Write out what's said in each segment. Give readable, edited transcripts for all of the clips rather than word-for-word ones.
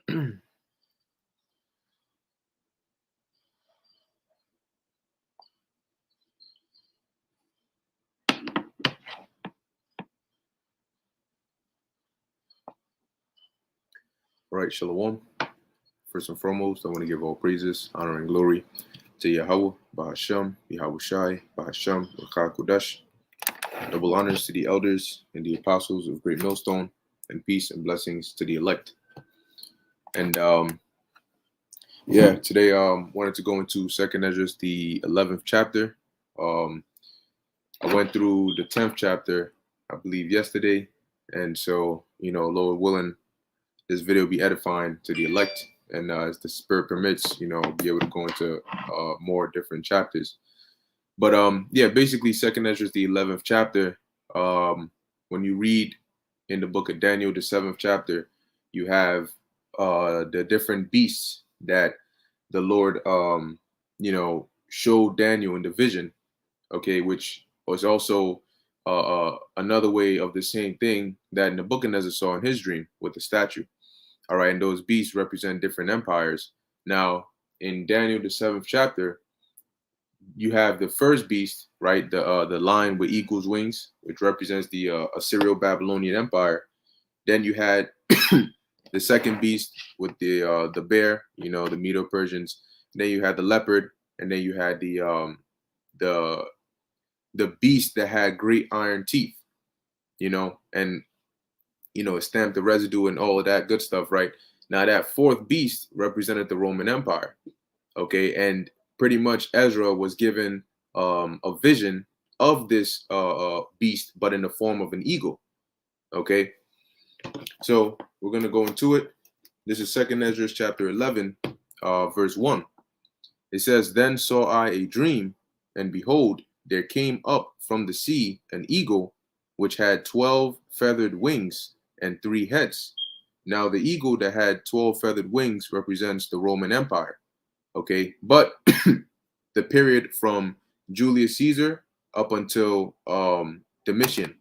Right, Shalom. First and foremost, I want to give all praises, honor, and glory to Yahweh, Bahasham, Yahushai, Bahasham, Rakah Kodesh. Double honors to the elders and the apostles of Great Millstone, and peace and blessings to the elect. And today wanted to go into Second Esdras, the 11th chapter. I went through the 10th chapter, I believe, yesterday, and so Lord willing, this video will be edifying to the elect, and as the spirit permits, be able to go into more different chapters. But basically Second Esdras, the 11th chapter. When you read in the book of Daniel, the 7th chapter, you have the different beasts that the Lord showed Daniel in the vision, okay, which was also another way of the same thing that Nebuchadnezzar saw in his dream with the statue. All right, and those beasts represent different empires. Now, in Daniel, the 7th chapter, you have the first beast, right? The lion with eagle's wings, which represents the Assyro-Babylonian Empire. Then you had the second beast with the bear, the Medo-Persians. Then you had the leopard, and then you had the beast that had great iron teeth, and it stamped the residue and all of that good stuff, right? Now that fourth beast represented the Roman Empire, okay, and pretty much Ezra was given a vision of this beast, but in the form of an eagle, okay? So we're gonna go into it. This is Second Esdras chapter 11, verse 1. It says, "Then saw I a dream, and behold, there came up from the sea an eagle, which had 12 feathered wings and 3 heads." Now the eagle that had 12 feathered wings represents the Roman Empire, okay? But the period from Julius Caesar up until Domitian,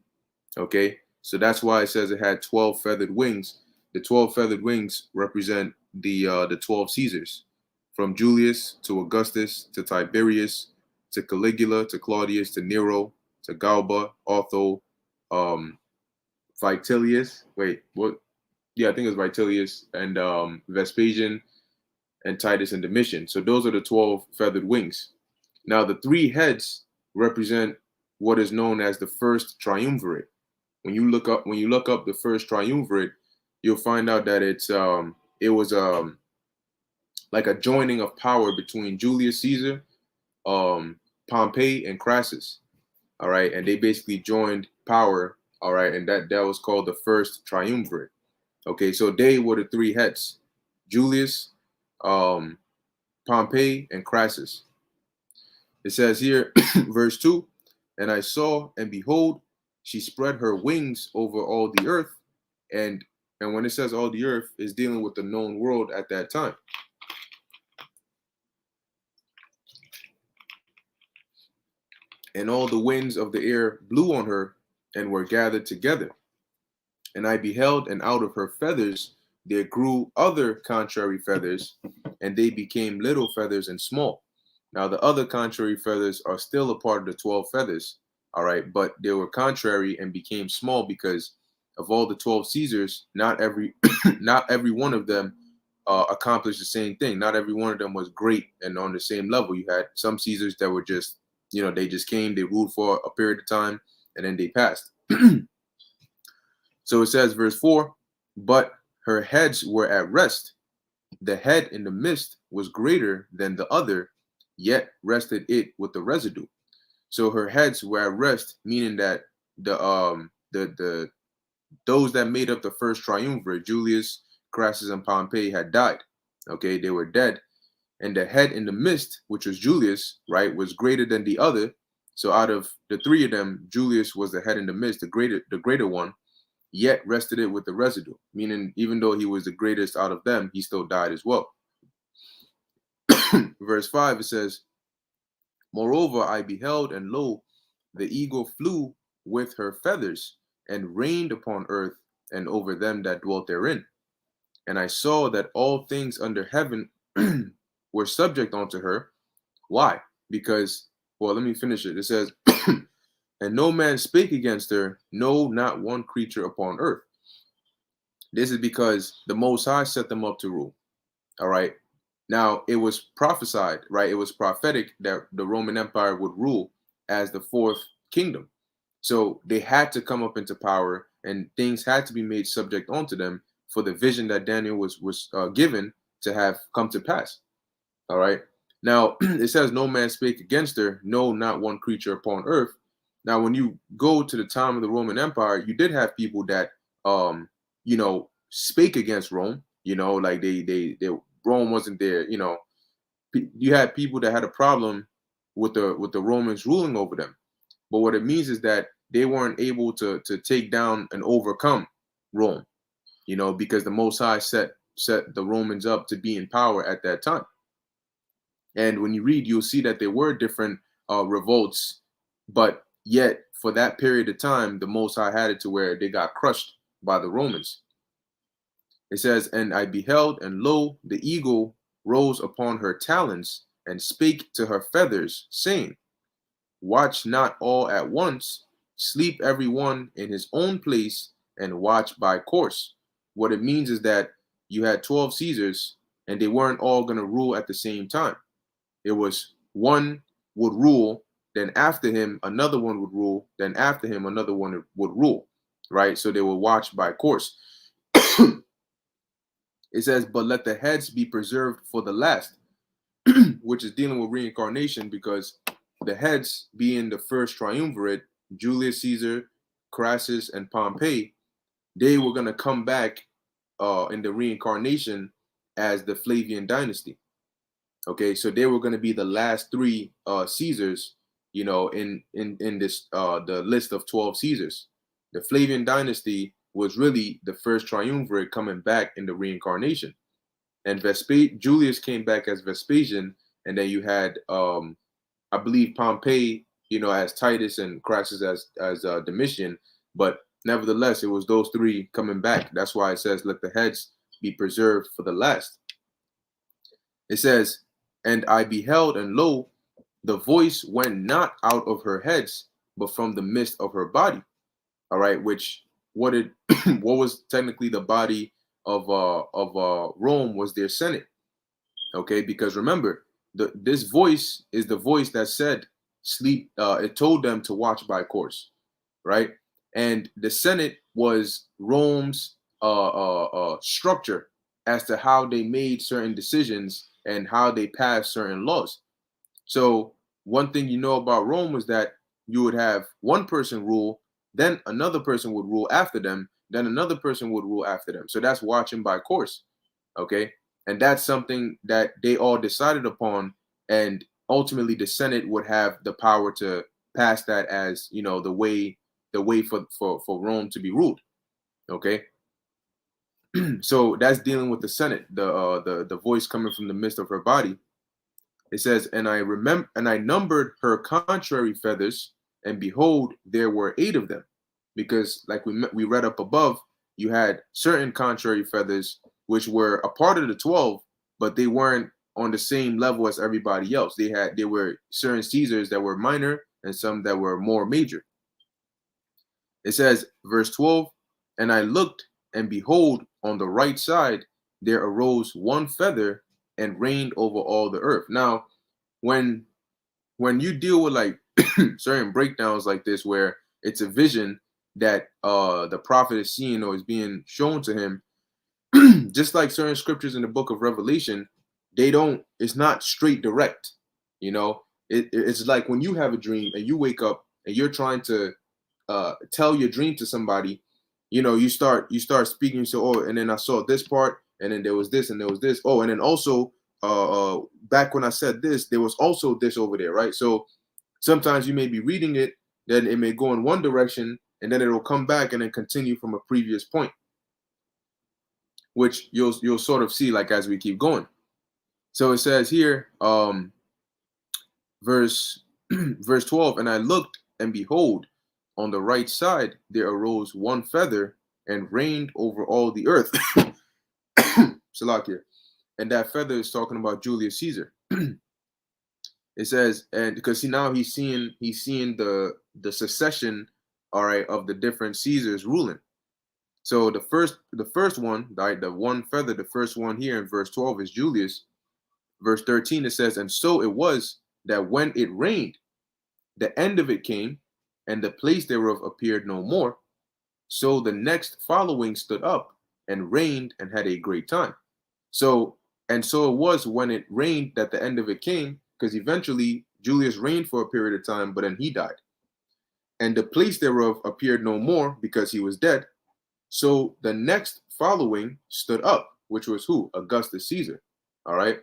okay? So that's why it says it had 12 feathered wings. The 12 feathered wings represent the 12 Caesars, from Julius to Augustus to Tiberius to Caligula to Claudius to Nero to Galba, Otho, Vitellius. Wait, what? Yeah, I think it was Vitellius and Vespasian and Titus and Domitian. So those are the 12 feathered wings. Now the 3 heads represent what is known as the first triumvirate. When you look up the first triumvirate, you'll find out that it was like a joining of power between Julius Caesar, Pompey, and Crassus. All right, and they basically joined power. All right, and that was called the first triumvirate. Okay, so they were the 3 heads: Julius, Pompey, and Crassus. It says here, verse 2, "And I saw, and behold, she spread her wings over all the earth." And when it says all the earth, is dealing with the known world at that time. "And all the winds of the air blew on her, and were gathered together. And I beheld, and out of her feathers there grew other contrary feathers, and they became little feathers and small." Now the other contrary feathers are still a part of the 12 feathers, all right, but they were contrary and became small because of all the 12 Caesars. Not every not every one of them accomplished the same thing. Not every one of them was great and on the same level. You had some Caesars that were just, they just came, they ruled for a period of time, and then they passed. So it says, verse 4, "But her heads were at rest. The head in the midst was greater than the other, yet rested it with the residue." So her heads were at rest, meaning that the those that made up the first triumvirate, Julius, Crassus, and Pompey, had died. Okay, they were dead. And the head in the midst, which was Julius, right, was greater than the other. So out of the 3 of them, Julius was the head in the midst, the greater one, yet rested it with the residue, meaning even though he was the greatest out of them, he still died as well. Verse 5, it says, "Moreover, I beheld, and lo, the eagle flew with her feathers, and reigned upon earth, and over them that dwelt therein. And I saw that all things under heaven were subject unto her. Why? Because, well, let me finish it. It says, and no man spake against her, no, not one creature upon earth. This is because the Most High set them up to rule. All right. Now, it was prophesied, right? It was prophetic that the Roman Empire would rule as the fourth kingdom. So they had to come up into power, and things had to be made subject unto them for the vision that Daniel was given to have come to pass. All right. Now, it says, no man spake against her, no, not one creature upon earth. Now, when you go to the time of the Roman Empire, you did have people that, spake against Rome. Like they Rome wasn't there. You had people that had a problem with the Romans ruling over them. But what it means is that they weren't able to take down and overcome Rome. Because the Most High set the Romans up to be in power at that time. And when you read, you'll see that there were different revolts, but yet for that period of time, the Most High had it to where they got crushed by the Romans. It says, and I beheld, and lo, the eagle rose upon her talons and spake to her feathers, saying, watch not all at once, sleep every one in his own place, and watch by course. What it means is that you had 12 Caesars, and they weren't all going to rule at the same time. It was one would rule, then after him, another one would rule, then after him, another one would rule, right? So they were watched by course. It says, but let the heads be preserved for the last, which is dealing with reincarnation, because the heads being the first triumvirate, Julius Caesar, Crassus, and Pompey, they were going to come back in the reincarnation as the Flavian dynasty. Okay, so they were going to be the last three Caesars, in this the list of 12 Caesars. The Flavian dynasty was really the first triumvirate coming back in the reincarnation, and Julius came back as Vespasian, and then you had I believe Pompey, as Titus, and Crassus as Domitian, but nevertheless, it was those three coming back. That's why it says, let the heads be preserved for the last. It says, and I beheld, and lo, the voice went not out of her heads, but from the midst of her body. All right, which what was technically the body of Rome was their Senate. Okay, because remember, this voice is the voice that said sleep. It told them to watch by course, right? And the Senate was Rome's structure as to how they made certain decisions and how they passed certain laws. So one thing about Rome was that you would have one person rule, then another person would rule after them, then another person would rule after them. So that's watching by course, okay? And that's something that they all decided upon, and ultimately the Senate would have the power to pass that as, the way for Rome to be ruled, okay? So that's dealing with the Senate, the voice coming from the midst of her body. It says, and I numbered her contrary feathers, and behold, there were 8 of them. Because like we read up above, you had certain contrary feathers, which were a part of the 12, but they weren't on the same level as everybody else. There were certain Caesars that were minor and some that were more major. It says, verse 12, and I looked, and behold, on the right side, there arose one feather and reigned over all the earth. Now, when you deal with like certain breakdowns like this, where it's a vision that the prophet is seeing or is being shown to him, just like certain scriptures in the book of Revelation, it's not straight direct. It's like when you have a dream and you wake up and you're trying to tell your dream to somebody, you start speaking. So, oh, and then I saw this part, and then there was this, and there was this. Oh, and then also back when I said this, there was also this over there, right? So sometimes you may be reading it, then it may go in one direction, and then it'll come back and then continue from a previous point, which you'll sort of see like as we keep going. So it says here, verse 12, and I looked, and behold, on the right side there arose one feather and reigned over all the earth. Salakia. And that feather is talking about Julius Caesar. It says, and because now he's seeing the succession, all right, of the different Caesars ruling. So the first one, right, the one feather, the first one here in verse 12 is Julius. Verse 13 it says, and so it was that when it rained, the end of it came, and the place thereof appeared no more. So the next following stood up and reigned and had a great time. So it was when it rained that the end of it came, because eventually Julius reigned for a period of time, but then he died. And the place thereof appeared no more because he was dead. So the next following stood up, which was who? Augustus Caesar. All right.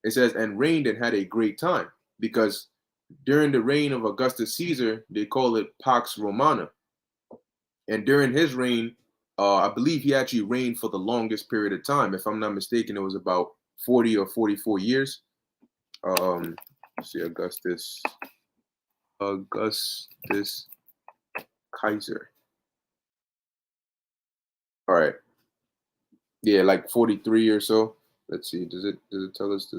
It says, and reigned and had a great time, because during the reign of Augustus Caesar, they call it Pax Romana. And during his reign, I believe he actually reigned for the longest period of time. If I'm not mistaken, it was about 40 or 44 years. Let's see, Augustus Kaiser. All right. Yeah, like 43 or so. Let's see. Does it tell us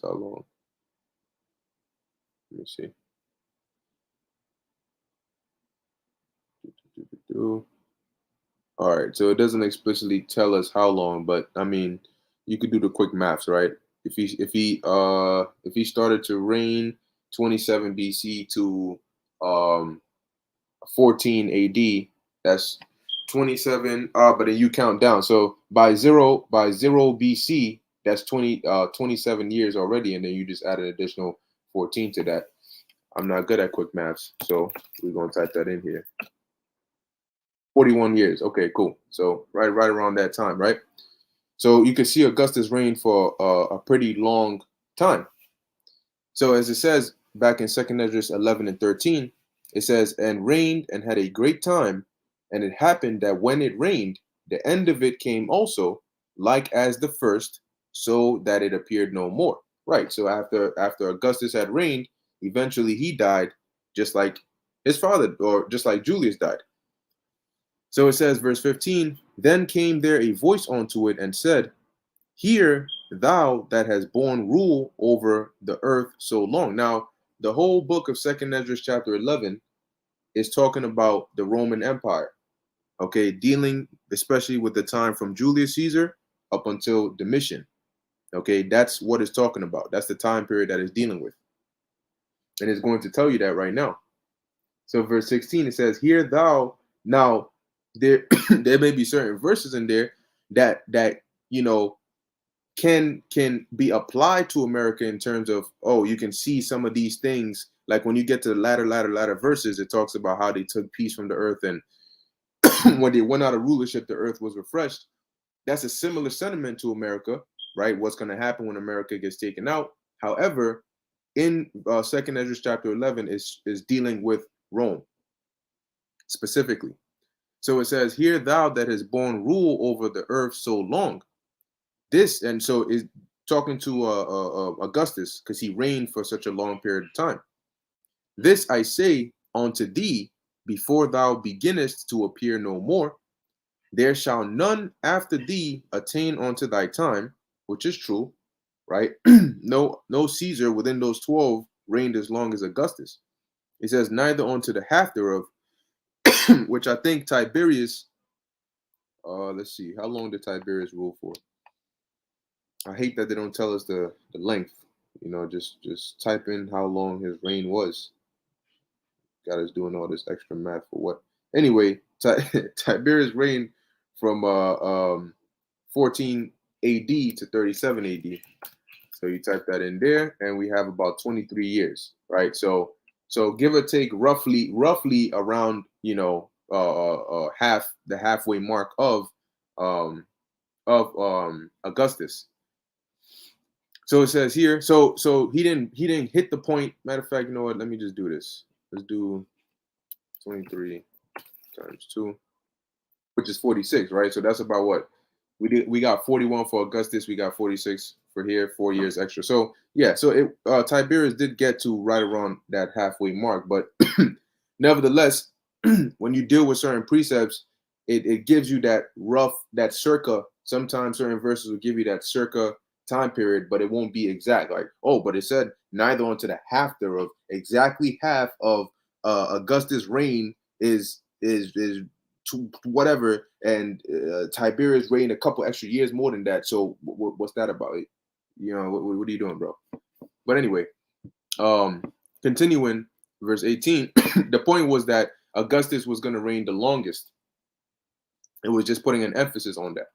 how long? Let me see. All right. So it doesn't explicitly tell us how long, but I mean, you could do the quick maths, right? If he started to reign 27 BC to 14 AD, that's 27, but then you count down. So by 0 BC, that's 27 years already, and then you just add an additional 14 to that. I'm not good at quick maths, so we're gonna type that in here. 41 years. Okay, cool. So right around that time, right? So you can see Augustus reigned for a pretty long time. So as it says back in 2nd Esdras 11 and 13, it says, and reigned and had a great time, and it happened that when it rained, the end of it came also, like as the first, so that it appeared no more. Right. So after Augustus had reigned, eventually he died, just like his father, or just like Julius died. So it says, verse 15, then came there a voice unto it and said, hear thou that has borne rule over the earth so long. Now, the whole book of 2nd Esdras chapter 11 is talking about the Roman Empire, okay, dealing especially with the time from Julius Caesar up until Domitian. Okay, that's what it's talking about. That's the time period that it's dealing with. And it's going to tell you that right now. So verse 16, it says, hear thou. Now, there there may be certain verses in there that you know can be applied to America in terms of, oh, you can see some of these things, like when you get to the latter verses, it talks about how they took peace from the earth, and when they went out of rulership, the earth was refreshed. That's a similar sentiment to America, right? What's going to happen when America gets taken out? However, in 2nd Esdras chapter 11 is dealing with Rome specifically. So it says, hear thou that has borne rule over the earth so long. This, and so is talking to Augustus, because he reigned for such a long period of time. This I say unto thee, before thou beginnest to appear no more, there shall none after thee attain unto thy time, which is true, right? No Caesar within those 12 reigned as long as Augustus. It says, neither unto the half thereof, which I think Tiberius, let's see, how long did Tiberius rule for? I hate that they don't tell us the length. You know, just type in how long his reign was. Got us doing all this extra math for what? Anyway, Tiberius reigned from 14 AD to 37 AD. So you type that in there, and we have about 23 years, right? So give or take roughly around, you know, half the halfway mark of Augustus. So it says here, so he didn't hit the point. Matter of fact, you know what? Let me just do this. Let's do 23 times 2, which is 46, right? So that's about what we got 41 for Augustus. We got 46 for here, 4 years extra. So yeah, so Tiberius did get to right around that halfway mark, but nevertheless, when you deal with certain precepts, it gives you that circa. Sometimes certain verses will give you that circa time period, but it won't be exact. Like, oh, but it said neither unto the half thereof. Exactly half of Augustus' reign is whatever, and Tiberius reigned a couple extra years more than that. So what's that about? You know, what are you doing, bro? But anyway, continuing verse 18, the point was that Augustus was going to reign the longest. It was just putting an emphasis on that.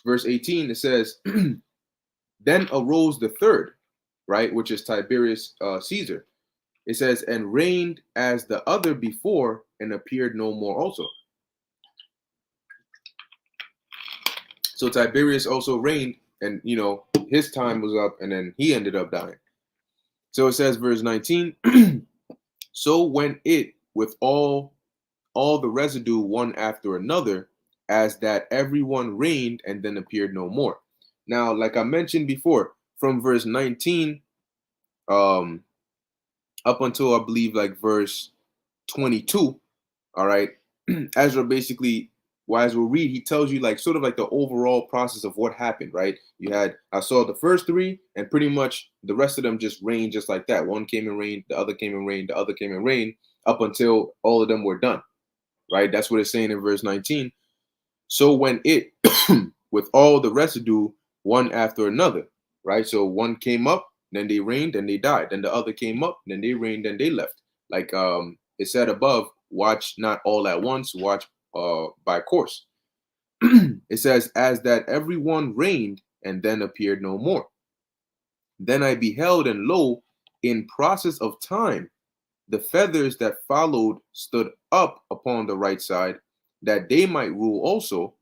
Verse 18, it says, then arose the third, right, which is Tiberius Caesar. It says, and reigned as the other before, and appeared no more also. So Tiberius also reigned, and his time was up, and then he ended up dying. So it says, verse 19, so went it with all the residue one after another, as that everyone reigned and then appeared no more. Now, like I mentioned before, from verse 19 up until I believe like verse 22, all right, Ezra basically, as we'll read, he tells you like sort of like the overall process of what happened, right? I saw the first three, and pretty much the rest of them just reigned just like that. One came and reigned, the other came and reigned, the other came and reigned, up until all of them were done, right? That's what it's saying in verse 19. So when it, with all the residue, one after another, right? So one came up, then they reigned, then they died. Then the other came up, then they reigned, then they left. Like it said above, watch not all at once, watch by course. It says, as that everyone reigned and then appeared no more. Then I beheld, and lo, in process of time, the feathers that followed stood up upon the right side, that they might rule also.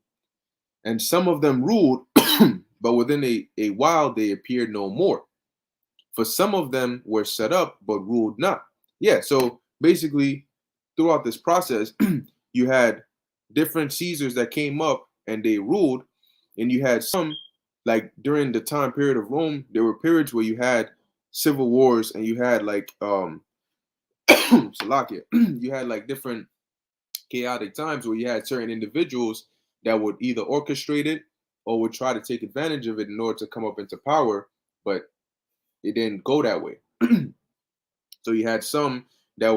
And some of them ruled, but within a while they appeared no more. For some of them were set up, but ruled not. Yeah, so basically, throughout this process, you had different Caesars that came up and they ruled, and you had some, like during the time period of Rome, there were periods where you had civil wars, and you had like Salakia, you had like different chaotic times where you had certain individuals that would either orchestrate it or would try to take advantage of it in order to come up into power, but it didn't go that way. So you had some that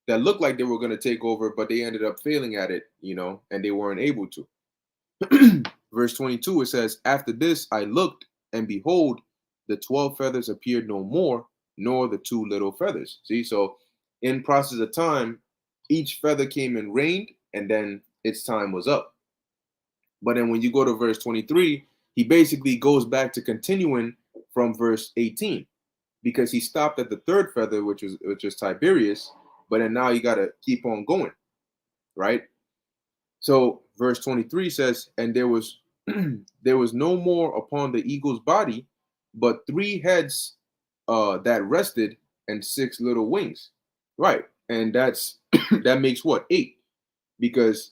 looked like they were going to take over, but they ended up failing at it, and they weren't able to. Verse 22, it says, after this I looked, and behold, the 12 feathers appeared no more, nor the 2 little feathers. See, so in process of time, each feather came and reigned, and then its time was up. But then when you go to verse 23, he basically goes back to continuing from verse 18, because he stopped at the third feather, which is Tiberius, but then now you got to keep on going, right? So verse 23 says, and there was no more upon the eagle's body, but 3 heads that rested, and 6 little wings, right? And that's that makes what, 8, because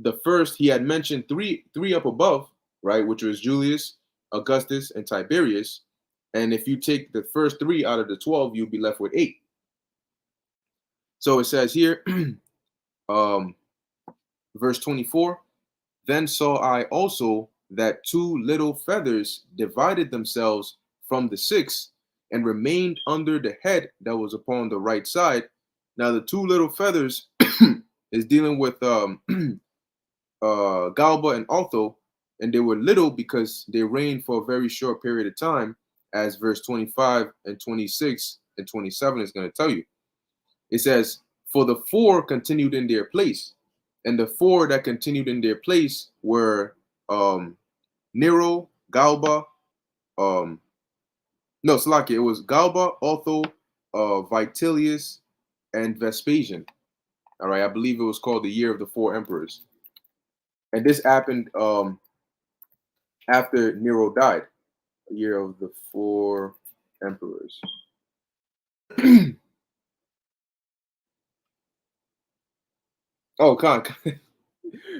the first he had mentioned three up above, right, which was Julius, Augustus, and Tiberius. And if you take the first 3 out of the 12, you'll be left with 8. So it says here, verse 24, then saw I also that 2 little feathers divided themselves from the 6, and remained under the head that was upon the right side. Now the 2 little feathers is dealing with Galba and Otho, and they were little because they reigned for a very short period of time, as verse 25 and 26 and 27 is going to tell you. It says, for the 4 continued in their place, and the 4 that continued in their place were Nero, Galba, Slaki, it was Galba, Otho, Vitellius, and Vespasian. All right, I believe it was called the Year of the 4 Emperors. And this happened after Nero died, the Year of the 4 Emperors. Oh, God,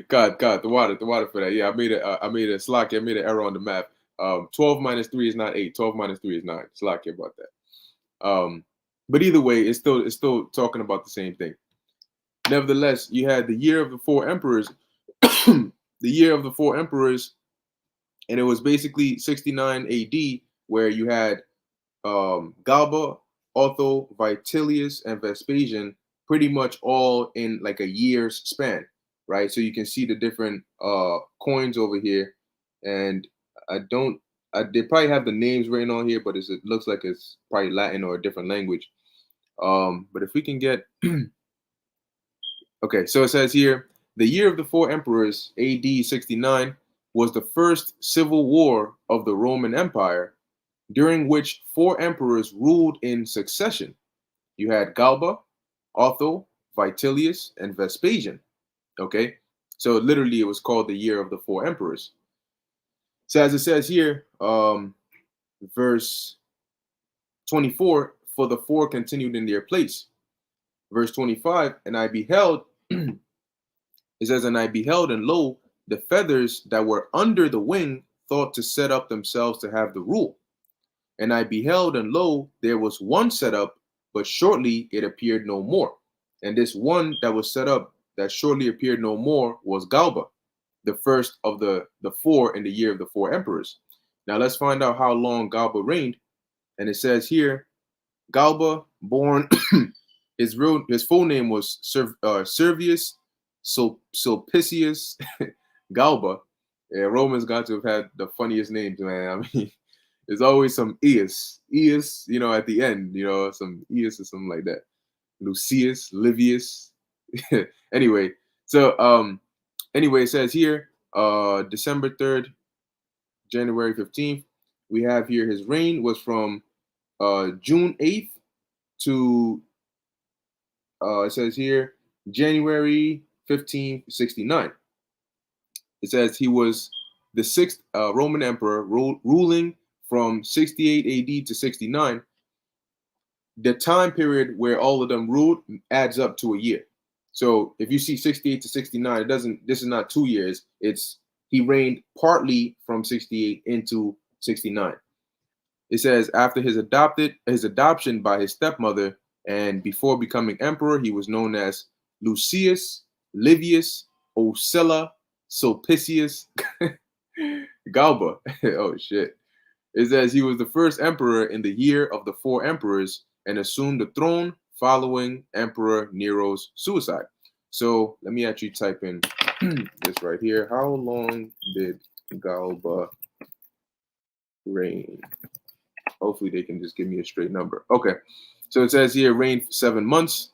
the water for that. Yeah, I made a Slaki, I made an error on the map. 12 minus 3 is not 8. 12 minus 3 is 9. Slaki about that. But either way, it's still talking about the same thing. Nevertheless, you had the Year of the 4 Emperors, the year of the four emperors, and it was basically 69 AD, where you had Galba, Otho, Vitellius, and Vespasian, pretty much all in like a year's span, right? So you can see the different coins over here, and I don't, they probably have the names written on here, but it looks like it's probably Latin or a different language. But if we can get, okay, so it says here, the year of the four emperors, AD 69, was the first civil war of the Roman Empire, during which four emperors ruled in succession. You had Galba, Otho, Vitellius, and Vespasian. Okay, so literally it was called the year of the four emperors. So as it says here, verse 24, for the four continued in their place. Verse 25, and I beheld, it says, and I beheld, and lo, the feathers that were under the wing thought to set up themselves to have the rule. And I beheld, and lo, there was one set up, but shortly it appeared no more. And this one that was set up, that shortly appeared no more, was Galba, the first of the four in the year of the four emperors. Now let's find out how long Galba reigned. And it says here, Galba, born, his full name was Servius Sulpicius Galba. Yeah, Romans got to have had the funniest names, man. I mean, there's always some Eus, at the end, some Eus or something like that. Lucius, Livius. Anyway, so it says here, December 3rd, January 15th. We have here his reign was from June 8th to it says here January 15th, 69. It says he was the sixth Roman emperor ruling from 68 AD to 69. The time period where all of them ruled adds up to a year. So if you see 68 to 69, this is not 2 years. He reigned partly from 68 into 69. It says after his adoption by his stepmother, and before becoming emperor, he was known as Lucius Livius Ocilla Sulpicius Galba. Oh shit. It says he was the first emperor in the year of the four emperors and assumed the throne following Emperor Nero's suicide. So let me actually type in this right here. How long did Galba reign? Hopefully they can just give me a straight number. Okay. So it says here reigned 7 months.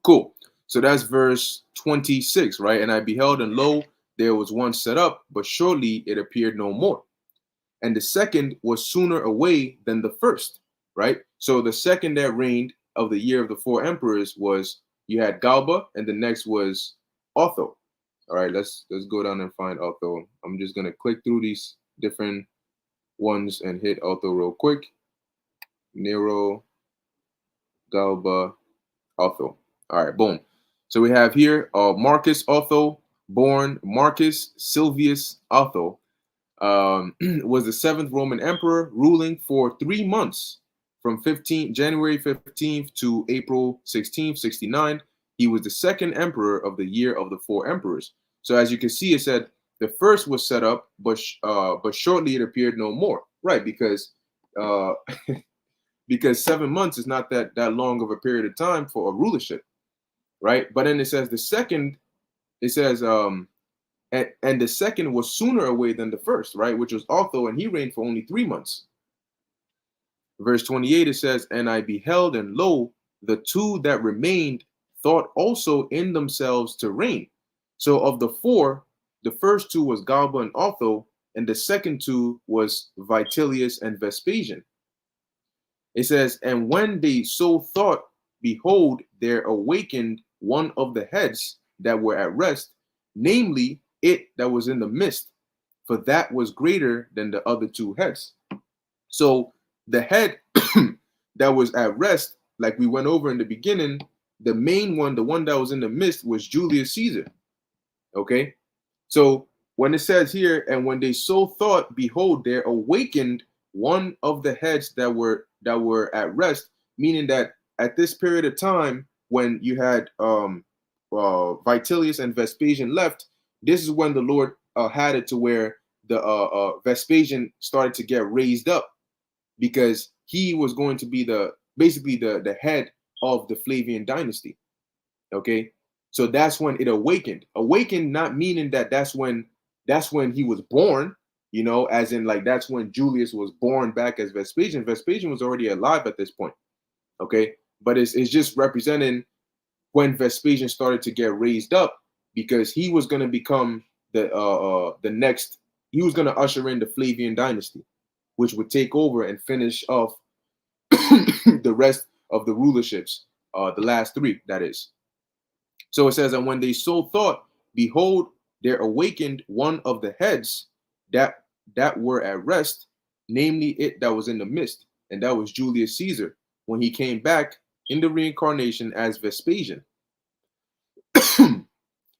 Cool. So that's verse 26, right? And I beheld, and lo, there was one set up, but shortly it appeared no more. And the second was sooner away than the first, right? So the second that reigned of the year of the four emperors was, you had Galba, and the next was Otho. All right, let's go down and find Otho. I'm just gonna click through these different ones and hit Otho real quick. Nero, Galba, Otho. All right, boom. So we have here Marcus Otho, born Marcus Silvius Otho, was the seventh Roman emperor, ruling for 3 months from January 15th to April 16th, 69. He was the second emperor of the year of the four emperors. So as you can see, it said the first was set up, but shortly it appeared no more. Right, because because 7 months is not that long of a period of time for a rulership, right? But then it says the second, it says and the second was sooner away than the first, right? Which was Otho, and he reigned for only 3 months. Verse 28, it says, and I beheld, and lo, the two that remained thought also in themselves to reign. So of the four, the first two was Galba and Otho, and the second two was Vitellius and Vespasian. It says, and when they so thought, behold, there awakened one of the heads that were at rest, namely it that was in the midst, for that was greater than the other two heads. So the head that was at rest, like we went over in the beginning, the main one, the one that was in the midst, was Julius Caesar. Okay, so when it says here, and when they so thought, behold, there awakened one of the heads that were at rest, meaning that at this period of time, when you had Vitellius and Vespasian left, this is when the Lord had it to where the Vespasian started to get raised up, because he was going to be basically the head of the Flavian dynasty. Okay, so that's when it awakened. Awakened, not meaning that that's when he was born, as in like that's when Julius was born back as Vespasian. Vespasian was already alive at this point. Okay, but it's just representing when Vespasian started to get raised up, because he was going to become the next. He was going to usher in the Flavian dynasty, which would take over and finish off the rest of the rulerships, the last three, that is. So it says, and when they so thought, behold, there awakened one of the heads that were at rest, namely it that was in the midst, and that was Julius Caesar, when he came back in the reincarnation as Vespasian.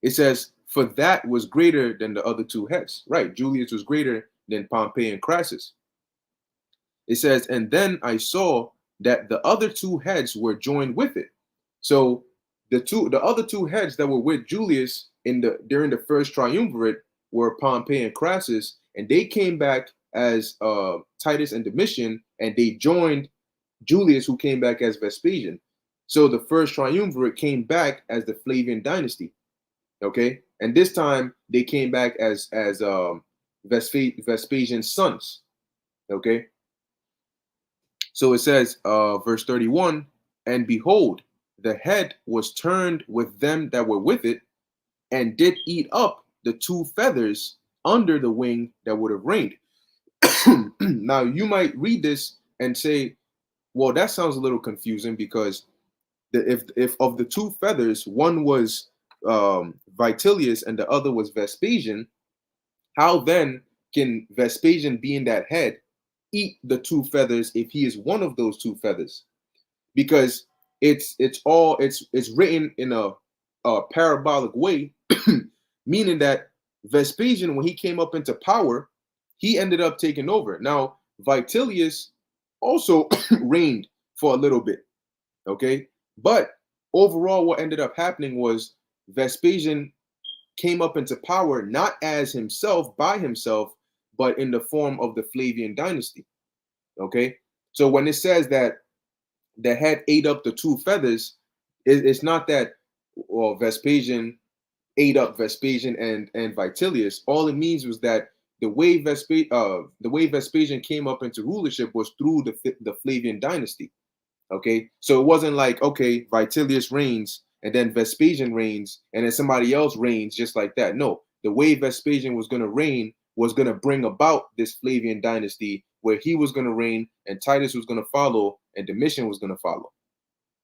It says, for that was greater than the other two heads. Right, Julius was greater than Pompey and Crassus. It says, and then I saw that the other two heads were joined with it. So the other two heads that were with Julius during the first triumvirate were Pompey and Crassus, and they came back as Titus and Domitian, and they joined Julius, who came back as Vespasian. So the first triumvirate came back as the Flavian dynasty. Okay, and this time they came back as Vespasian's sons. Okay, so it says, verse 31, and behold, the head was turned with them that were with it, and did eat up the two feathers under the wing that would have reigned. Now you might read this and say, well, that sounds a little confusing, because if of the two feathers, one was Vitellius and the other was Vespasian, how then can Vespasian, being that head, eat the two feathers if he is one of those two feathers? Because it's written in a parabolic way, meaning that Vespasian, when he came up into power, he ended up taking over. Now, Vitellius also reigned for a little bit, okay? But overall, what ended up happening was Vespasian came up into power not as himself, by himself, but in the form of the Flavian dynasty, okay? So when it says that the head ate up the two feathers, it's not that, well, Vespasian ate up Vespasian and Vitellius. All it means was that the way Vespasian came up into rulership was through the Flavian dynasty. Okay, so it wasn't like, okay, Vitellius reigns and then Vespasian reigns and then somebody else reigns just like that. No, the way Vespasian was going to reign was going to bring about this Flavian dynasty, where he was going to reign and Titus was going to follow and Domitian was going to follow.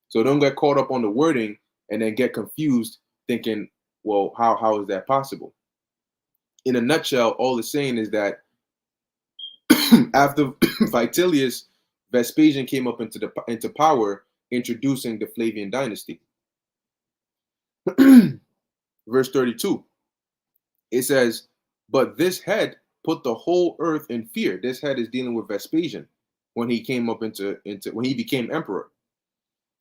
So don't get caught up on the wording and then get confused thinking, well, how is that possible? In a nutshell, all it's saying is that after Vitellius, Vespasian came up into power, introducing the Flavian dynasty. Verse 32, it says, but this head put the whole earth in fear. This head is dealing with Vespasian when he came up when he became emperor.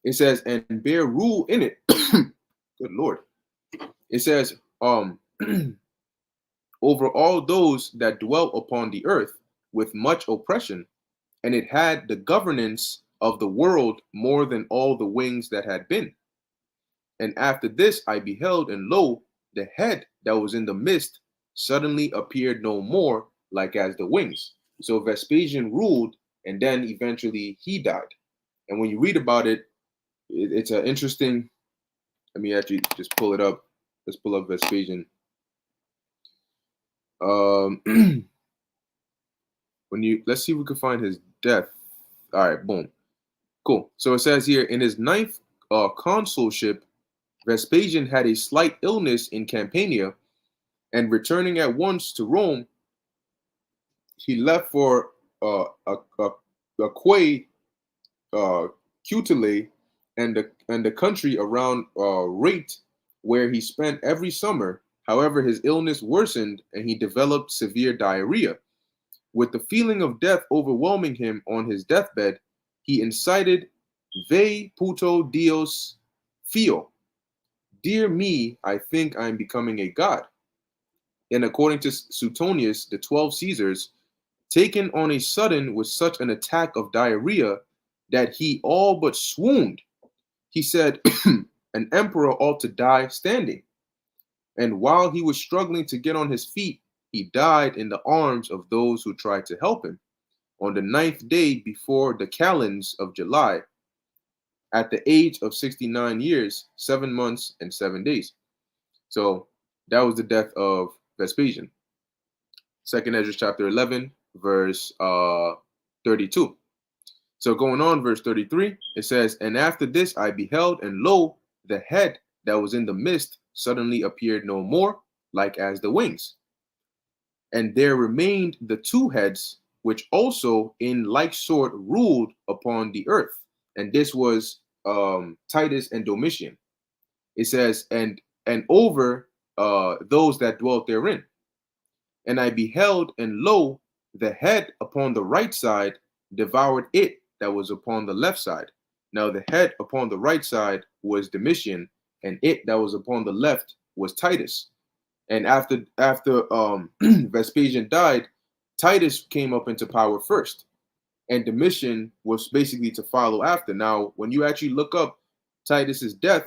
It says, and bear rule in it. Good Lord. It says, over all those that dwell upon the earth with much oppression, and it had the governance of the world more than all the wings that had been. And after this I beheld, and lo, the head that was in the midst suddenly appeared no more, like as the wings. So Vespasian ruled, and then eventually he died. And when you read about it, it's an interesting. Let me actually just pull it up. Let's pull up Vespasian. Let's see if we can find his death. All right, boom, cool. So it says here, in his 9th consulship, Vespasian had a slight illness in Campania, and returning at once to Rome, he left for Aquae, Cutile, and the country around Rate, where he spent every summer. However, his illness worsened, and he developed severe diarrhea. With the feeling of death overwhelming him on his deathbed, he incited Ve puto Dios fio. Dear me, I think I am becoming a god. And according to Suetonius, the 12 Caesars, taken on a sudden with such an attack of diarrhea that he all but swooned. He said, an emperor ought to die standing. And while he was struggling to get on his feet, he died in the arms of those who tried to help him on the 9th day before the calends of July, at the age of 69 years, 7 months, and 7 days. So that was the death of Vespasian. Second Esdras chapter 11, verse 32. So going on, verse 33, it says, and after this I beheld, and lo, the head that was in the midst suddenly appeared no more, like as the wings. And there remained the two heads, which also in like sort ruled upon the earth. And this was Titus and Domitian. It says, and over those that dwelt therein. And I beheld, and lo, the head upon the right side devoured it that was upon the left side. Now the head upon the right side was Domitian, and it that was upon the left was Titus. And after Vespasian died, Titus came up into power first, and Domitian was basically to follow after. Now, when you actually look up Titus's death,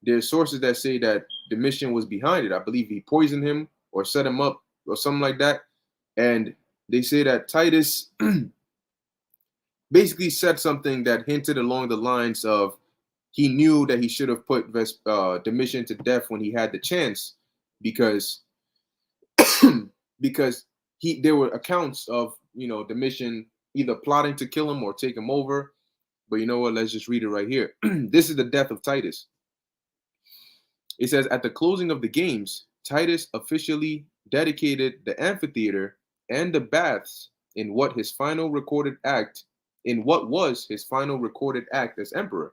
there's sources that say that Domitian was behind it. I believe he poisoned him or set him up or something like that. And they say that Titus basically said something that hinted along the lines of he knew that he should have put Domitian to death when he had the chance, because because there were accounts of Domitian either plotting to kill him or take him over. But you know what? Let's just read it right here. This is the death of Titus. It says, at the closing of the games, Titus officially dedicated the amphitheater and the baths in what was his final recorded act as emperor.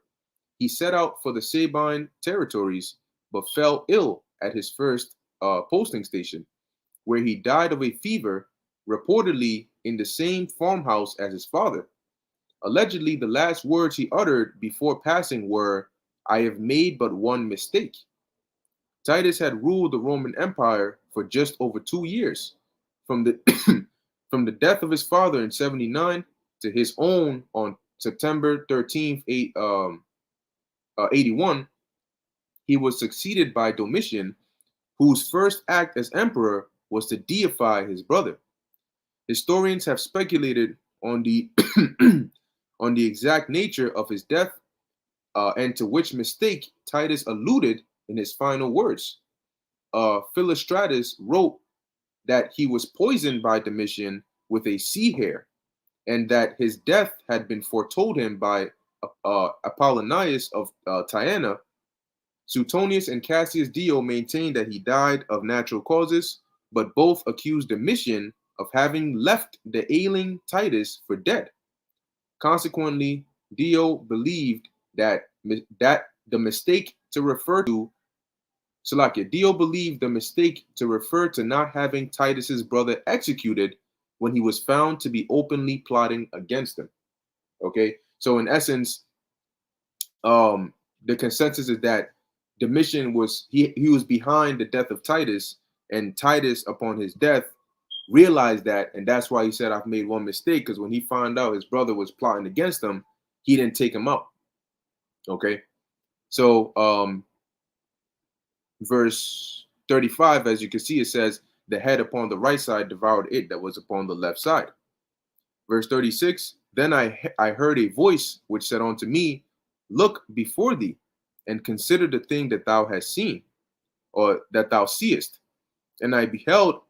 He set out for the Sabine territories, but fell ill at his first posting station, where he died of a fever, reportedly in the same farmhouse as his father. Allegedly, the last words he uttered before passing were, I have made but one mistake. Titus had ruled the Roman Empire for just over 2 years, from the from the death of his father in 79 to his own on September 13th, 81. He was succeeded by Domitian, whose first act as emperor was to deify his brother. Historians have speculated on the on the exact nature of his death, and to which mistake Titus alluded in his final words. Philostratus wrote that he was poisoned by Domitian with a sea hare, and that his death had been foretold him by Apollonius of Tyana. Suetonius and Cassius Dio maintained that he died of natural causes, but both accused Domitian of having left the ailing Titus for dead. Consequently, Dio believed that the mistake to refer to not having Titus's brother executed when he was found to be openly plotting against him. Okay, so in essence, the consensus is that Domitian was behind the death of Titus, and Titus, upon his death, realized that, and that's why he said, I've made one mistake, because when he found out his brother was plotting against him, he didn't take him out. Okay, so verse 35, as you can see, it says, the head upon the right side devoured it that was upon the left side. Verse 36, then I heard a voice which said unto me, look before thee, and consider the thing that thou hast seen, or that thou seest. And I beheld,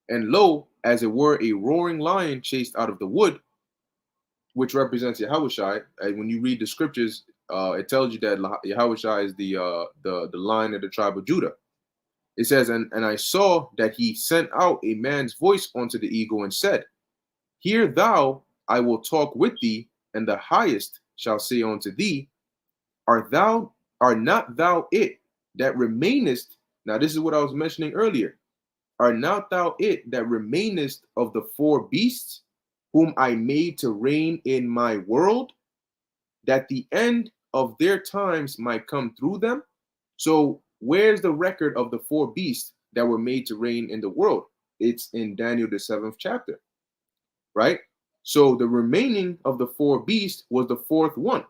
and lo, as it were a roaring lion chased out of the wood, which represents Yahushua. When you read the scriptures, it tells you that Yahushua is the lion of the tribe of Judah. It says, and I saw that he sent out a man's voice unto the eagle and said, hear thou, I will talk with thee, and the highest shall say unto thee, art not thou it that remainest? Now this is what I was mentioning earlier. Art not thou it that remainest of the four beasts, whom I made to reign in my world, that the end of their times might come through them? So where's the record of the four beasts that were made to reign in the world? It's in Daniel, the 7th chapter, right? So the remaining of the four beasts was the fourth one,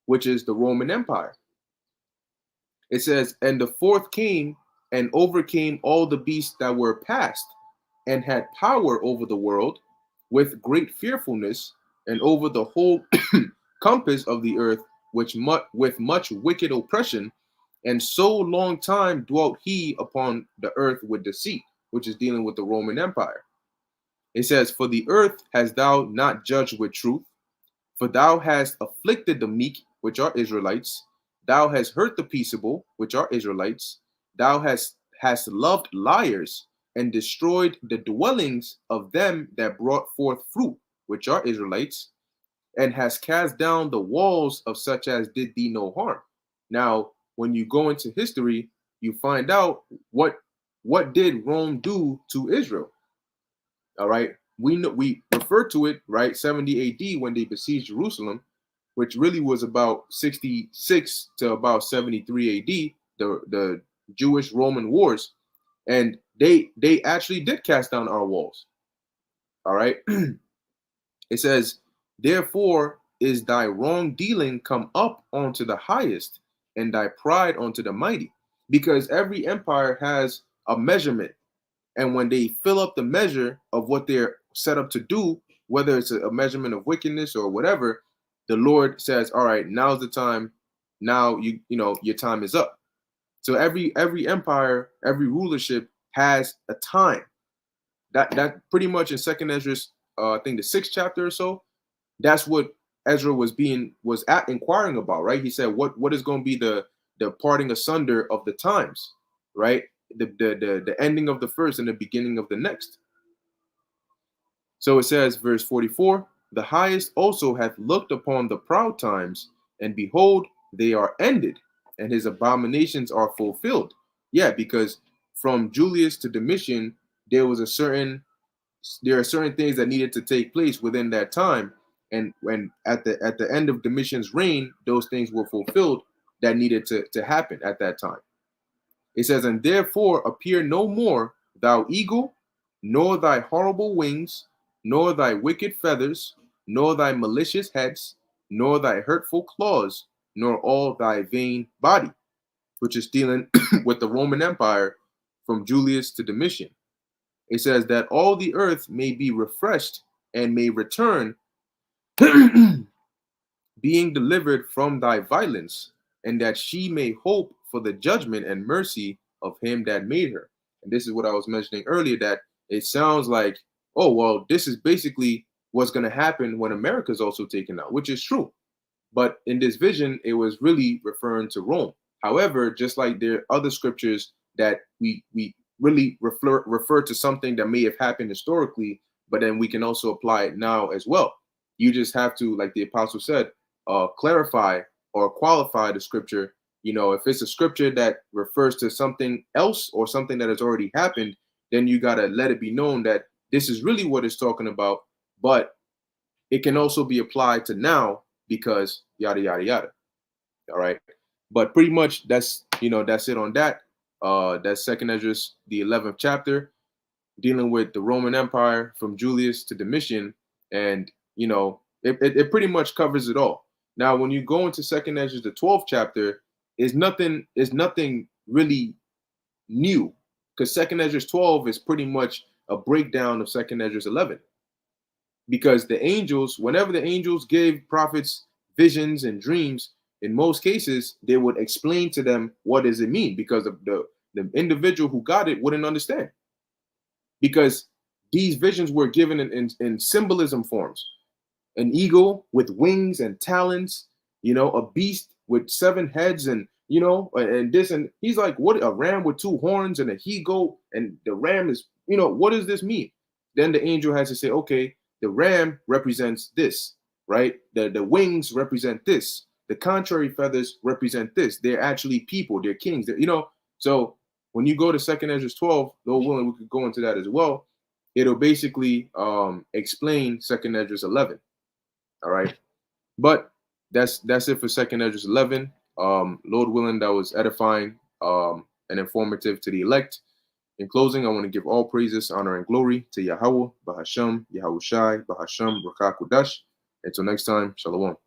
which is the Roman Empire. It says, and the fourth came and overcame all the beasts that were past, and had power over the world with great fearfulness, and over the whole compass of the earth, with much wicked oppression, and so long time dwelt he upon the earth with deceit, which is dealing with the Roman Empire. It says, for the earth hast thou not judged with truth, for thou hast afflicted the meek, which are Israelites. Thou hast hurt the peaceable, which are Israelites. Thou hast loved liars, and destroyed the dwellings of them that brought forth fruit, which are Israelites, and hast cast down the walls of such as did thee no harm. Now, when you go into history, you find out what did Rome do to Israel. All right, we refer to it, right, 70 AD when they besieged Jerusalem, which really was about 66 to about 73 AD, the Jewish Roman wars, and they actually did cast down our walls. All right, it says, therefore is thy wrong dealing come up onto the highest, and thy pride onto the mighty, because every empire has a measurement. And when they fill up the measure of what they're set up to do, whether it's a measurement of wickedness or whatever, the Lord says, all right, now's the time. Now you know your time is up. So every empire, every rulership has a time. That pretty much in Second Esdras, I think the 6th chapter or so, that's what Ezra was inquiring about, right? He said, what is going to be the parting asunder of the times, right? The ending of the first and the beginning of the next. So it says, verse 44, the highest also hath looked upon the proud times, and behold, they are ended, and his abominations are fulfilled. Yeah, because from Julius to Domitian, there are certain things that needed to take place within that time. And when at the end of Domitian's reign, those things were fulfilled that needed to happen at that time. It says, and therefore appear no more, thou eagle, nor thy horrible wings, nor thy wicked feathers, nor thy malicious heads, nor thy hurtful claws, nor all thy vain body, which is dealing with the Roman Empire from Julius to Domitian. It says that all the earth may be refreshed and may return, being delivered from thy violence, and that she may hope for the judgment and mercy of him that made her. And this is what I was mentioning earlier, that it sounds like, oh, well, this is basically what's going to happen when America is also taken out, which is true. But in this vision, it was really referring to Rome. However, just like there are other scriptures that we really refer to something that may have happened historically, but then we can also apply it now as well. You just have to, like the apostle said, clarify or qualify the scripture. You know, if it's a scripture that refers to something else or something that has already happened, then you got to let it be known that this is really what it's talking about, but it can also be applied to now because yada, yada, yada. All right. But pretty much that's it on that. That's Second Esdras, the 11th chapter, dealing with the Roman Empire from Julius to Domitian. And, it pretty much covers it all. Now, when you go into Second Esdras, the 12th chapter, is nothing really new, because Second Esdras 12 is pretty much a breakdown of Second Esdras 11. Because the angels, whenever the angels gave prophets visions and dreams, in most cases, they would explain to them what does it mean, because the individual who got it wouldn't understand. Because these visions were given in symbolism forms. An eagle with wings and talons, a beast with 7 heads, and and this, and he's like, what, a ram with 2 horns and a he goat, and the ram is, what does this mean? Then the angel has to say, okay, the ram represents this, right? The wings represent this. The contrary feathers represent this. They're actually people. They're kings. So when you go to Second Esdras 12, Lord willing, we could go into that as well. It'll basically explain Second Esdras 11. All right, but that's it for Second Esdras 11. Lord willing, that was edifying and informative to the elect. In closing, I want to give all praises, honor, and glory to Yahweh, Bahasham, Yahushai, Bahasham, Rakakudash. Until next time, Shalom.